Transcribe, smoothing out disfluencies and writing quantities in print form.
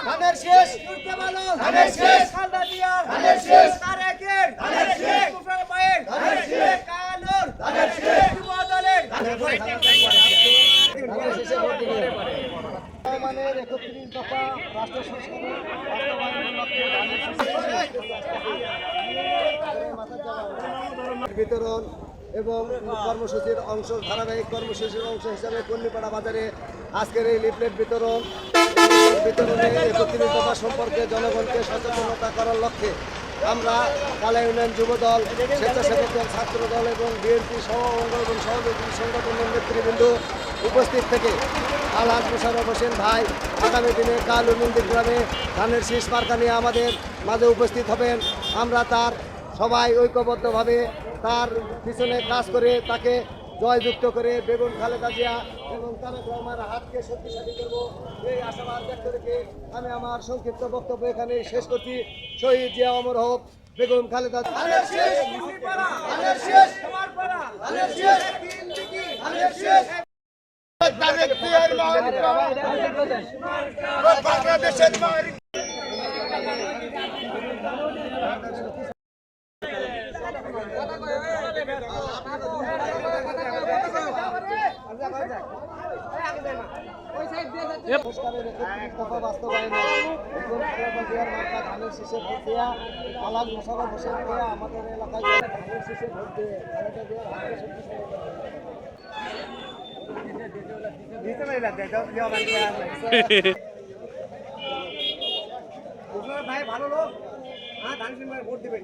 ধানের শেষ ধানের শেষ খালদা জিয়ার ধানের শেষ তারেকের ধানের শেষ মুফার ভাইয়ের ধানের শেষ কানুর ধানের শেষ যুব দলের ধানের শেষে ভোট দিবেন। বর্তমানের 31 দফা রাষ্ট্র সংস্কারের বাস্তবায়নের লক্ষ্যে বিতরণ এবং কর্মসূচির অংশ ধারাবাহিক কর্মসূচির অংশ হিসাবে কর্মীপাড়া বাজারে আজকের এই লিফলেট বিতরণে 31 দফা সম্পর্কে জনগণকে সচেতনতা করার লক্ষ্যে আমরা কালাই ইউনিয়ন যুবদল, স্বেচ্ছাসেবক দল, ছাত্র দল এবং বিএনপি সহ অঙ্গ এবং সহযোগী সংগঠনের নেতৃবৃন্দ উপস্থিত থেকে আলহাজ মোশাররফ হোসেন ভাই আগামী দিনে কালুমিন্দি গ্রামে ধানের শীষ মার্কা নিয়ে আমাদের মাঝে উপস্থিত হবেন। আমরা তার সবাই ঐক্যবদ্ধভাবে তার পিছনে কাজ করে তাকে জয়যুক্ত করে বেগম খালেদা জিয়া এবং তারেক রহমানের হাতকে শক্তিশালী করব এই আশাবাদ ব্যক্ত রেখে আমি আমার সংক্ষিপ্ত বক্তব্য এখানে শেষ করছি। শহীদ জিয়া অমর হোক, বেগম খালেদা বাংলাদেশের বাস্তবায়নে ধানের শীষে ভোট দেওয়া আলহাজ মোশাররফ হোসেনকে আমাদের এলাকায় ধানের শীষে ভোট দিয়ে ভাই ভালো লোক, হ্যাঁ ধানের শীষে ভোট দিবেন।